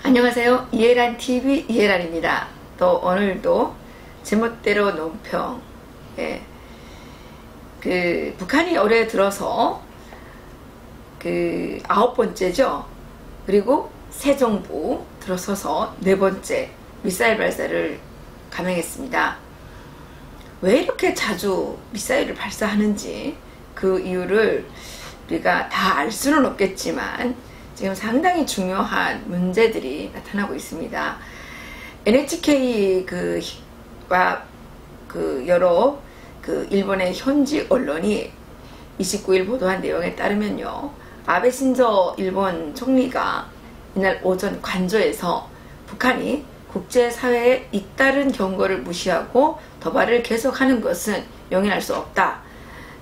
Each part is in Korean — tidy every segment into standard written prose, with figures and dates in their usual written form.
안녕하세요. 이해란TV 이해란입니다. 또 오늘도 제멋대로 논평. 북한이 올해 들어서 9번째죠. 그리고 새 정부 들어서서 4번째 미사일 발사를 감행했습니다. 왜 이렇게 자주 미사일을 발사하는지 그 이유를 우리가 다 알 수는 없겠지만 지금 상당히 중요한 문제들이 나타나고 있습니다. NHK와 여러 일본의 현지 언론이 29일 보도한 내용에 따르면요, 아베 신조 일본 총리가 이날 오전 관저에서 북한이 국제사회의 잇따른 경고를 무시하고 도발을 계속하는 것은 용인할 수 없다,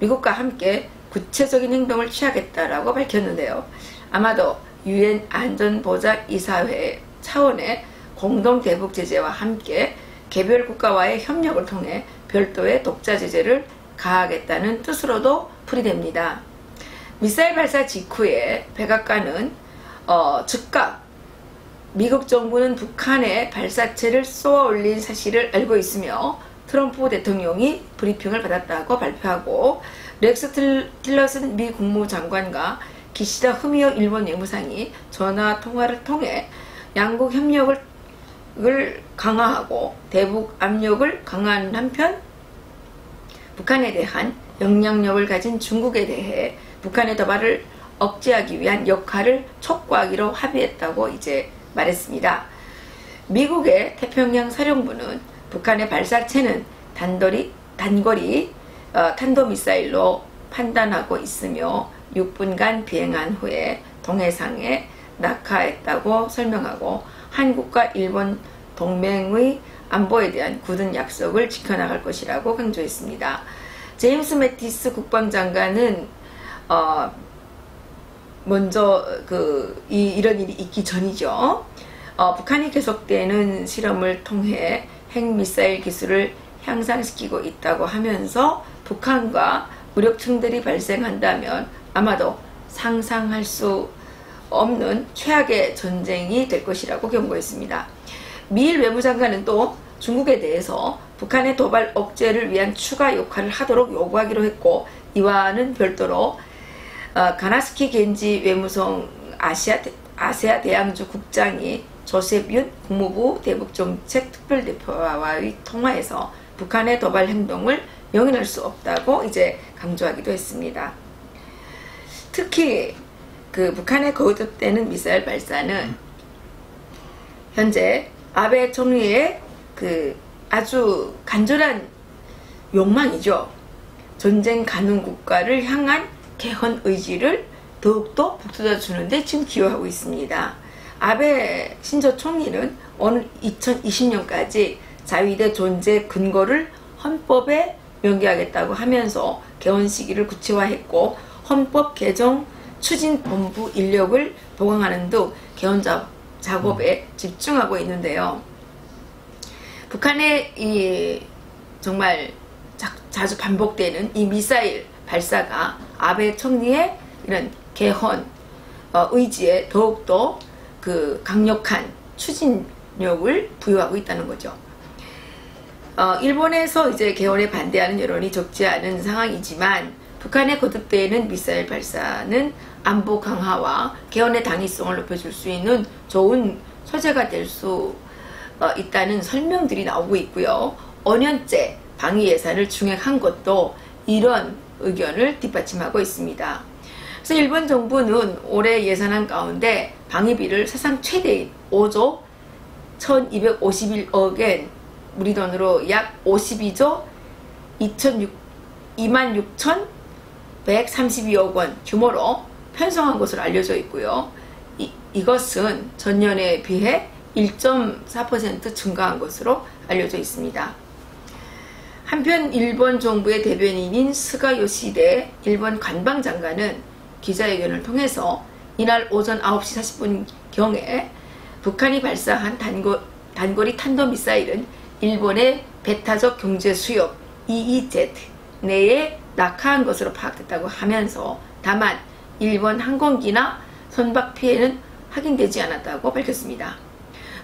미국과 함께 구체적인 행동을 취하겠다라고 밝혔는데요. 아마도 유엔 안전보장이사회 차원의 공동 대북 제재와 함께 개별 국가와의 협력을 통해 별도의 독자 제재를 가하겠다는 뜻으로도 풀이됩니다. 미사일 발사 직후에 백악관은 즉각 미국 정부는 북한의 발사체를 쏘아 올린 사실을 알고 있으며 트럼프 대통령이 브리핑을 받았다고 발표하고, 렉스 틸러슨 미 국무장관과 기시다 후미오 일본 외무상이 전화 통화를 통해 양국 협력을 강화하고 대북 압력을 강화하는 한편, 북한에 대한 영향력을 가진 중국에 대해 북한의 도발을 억제하기 위한 역할을 촉구하기로 합의했다고 이제 말했습니다. 미국의 태평양 사령부는 북한의 발사체는 단거리 탄도미사일로 판단하고 있으며 6분간 비행한 후에 동해상에 낙하했다고 설명하고, 한국과 일본 동맹의 안보에 대한 굳은 약속을 지켜나갈 것이라고 강조했습니다. 제임스 매티스 국방장관은 먼저 이런 일이 있기 전이죠. 북한이 계속되는 실험을 통해 핵미사일 기술을 향상시키고 있다고 하면서 북한과 무력 충돌이 발생한다면 아마도 상상할 수 없는 최악의 전쟁이 될 것이라고 경고했습니다. 미일 외무장관은 또 중국에 대해서 북한의 도발 억제를 위한 추가 역할을 하도록 요구하기로 했고, 이와는 별도로 가나스키 겐지 외무성 아세아 대양주 국장이 조셉 윤 국무부 대북정책 특별대표와의 통화에서 북한의 도발 행동을 용인할 수 없다고 이제 강조하기도 했습니다. 특히 북한의 거듭되는 미사일 발사는 현재 아베 총리의 아주 간절한 욕망이죠. 전쟁 가능 국가를 향한 개헌 의지를 더욱더 북돋아 주는데 지금 기여하고 있습니다. 아베 신조 총리는 오늘 2020년까지 자위대 존재 근거를 헌법에 명기하겠다고 하면서 개헌 시기를 구체화했고, 헌법 개정 추진본부 인력을 보강하는 등 개헌 작업에 집중하고 있는데요. 북한의 정말 자주 반복되는 이 미사일 발사가 아베 총리의 이런 개헌 의지에 더욱더 강력한 추진력을 부여하고 있다는 거죠. 일본에서 이제 개헌에 반대하는 여론이 적지 않은 상황이지만, 북한의 거듭되는 미사일 발사는 안보 강화와 개헌의 당위성을 높여줄 수 있는 좋은 소재가 될 수 있다는 설명들이 나오고 있고요. 5년째 방위 예산을 증액한 것도 이런 의견을 뒷받침하고 있습니다. 그래서 일본 정부는 올해 예산안 가운데 방위비를 사상 최대인 5조 1251억엔, 우리 돈으로 약 52조 26,132억 원 규모로 편성한 것으로 알려져 있고요. 이것은 전년에 비해 1.4% 증가한 것으로 알려져 있습니다. 한편 일본 정부의 대변인인 스가 요시대 일본 관방장관은 기자회견을 통해서 이날 오전 9시 40분경에 북한이 발사한 단거리 탄도미사일은 일본의 배타적 경제 수역 EEZ 내에 낙하한 것으로 파악됐다고 하면서, 다만 일본 항공기나 선박 피해는 확인되지 않았다고 밝혔습니다.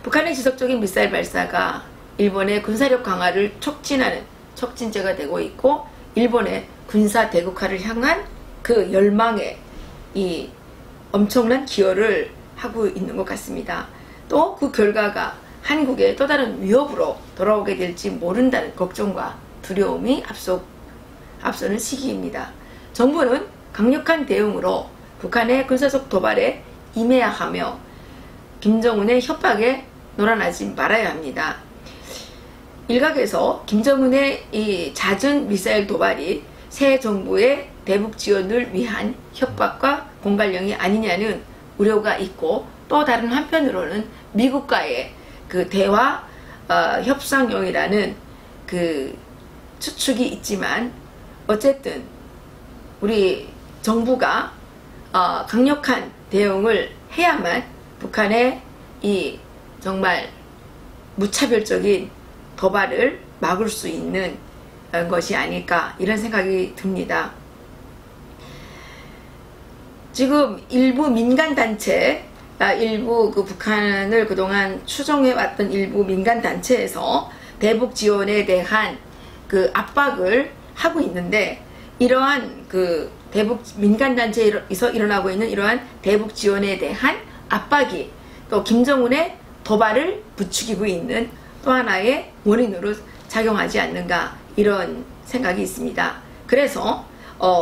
북한의 지속적인 미사일 발사가 일본의 군사력 강화를 촉진하는 촉진제가 되고 있고, 일본의 군사 대국화를 향한 그 열망에 이 엄청난 기여를 하고 있는 것 같습니다. 또 그 결과가 한국의 또 다른 위협으로 돌아오게 될지 모른다는 걱정과 두려움이 앞서는 시기입니다. 정부는 강력한 대응으로 북한의 군사적 도발에 임해야 하며 김정은의 협박에 놀아나지 말아야 합니다. 일각에서 김정은의 이 잦은 미사일 도발이 새 정부의 대북 지원을 위한 협박과 공갈령이 아니냐는 우려가 있고, 또 다른 한편으로는 미국과의 그 대화 협상용이라는 그 추측이 있지만, 어쨌든 우리 정부가 강력한 대응을 해야만 북한의 이 정말 무차별적인 도발을 막을 수 있는 것이 아닐까, 이런 생각이 듭니다. 지금 일부 민간단체, 일부 그 북한을 그동안 추종해왔던 일부 민간단체에서 대북 지원에 대한 그 압박을 하고 있는데, 이러한 그 대북 민간단체에서 일어나고 있는 이러한 대북 지원에 대한 압박이 또 김정은의 도발을 부추기고 있는 또 하나의 원인으로 작용하지 않는가, 이런 생각이 있습니다. 그래서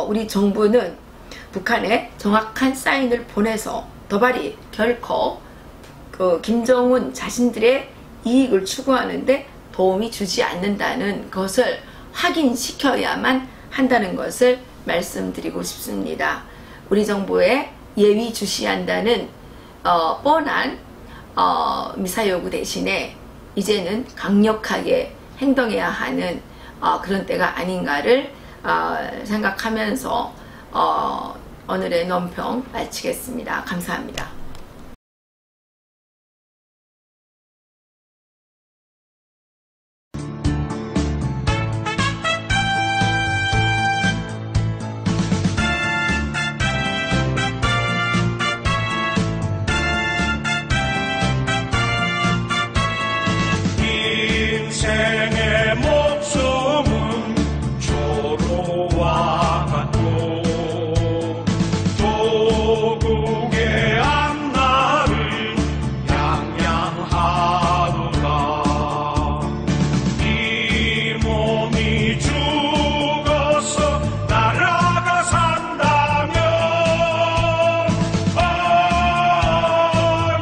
우리 정부는 북한에 정확한 사인을 보내서 도발이 결코 그 김정은 자신들의 이익을 추구하는데 도움이 주지 않는다는 것을 확인시켜야만 한다는 것을 말씀드리고 싶습니다. 우리 정부에 예의주시한다는 뻔한 미사일 요구 대신에 이제는 강력하게 행동해야 하는 그런 때가 아닌가를 생각하면서 오늘의 논평 마치겠습니다. 감사합니다. 인생의 목숨은 조로와 같고 조국의 앞날을 양양하도다. 이 몸이 죽어서 나라가 산다면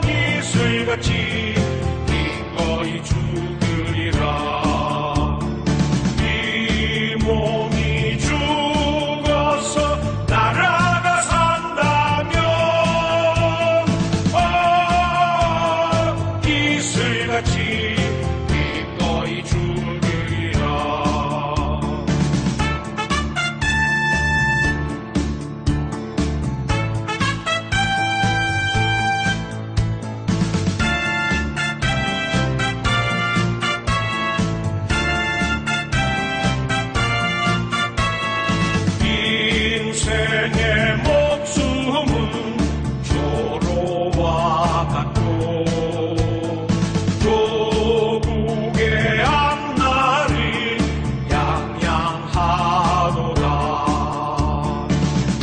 이슬같이 기꺼이 죽으리라. 이 몸이 죽어서 나라가 산다면 이슬같이 기꺼이 죽으리라. 인생의 목숨은 조로와 같고 조국의 앞날을 양양하도다.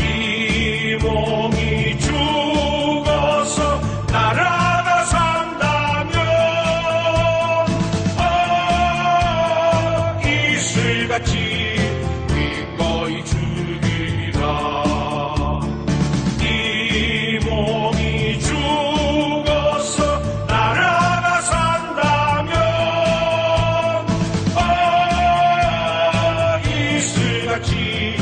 이 몸이 죽어서 나라가 산다면 이슬같이 기꺼이 죽으리라. 이 몸이 죽어서 나라가 산다면 이슬같이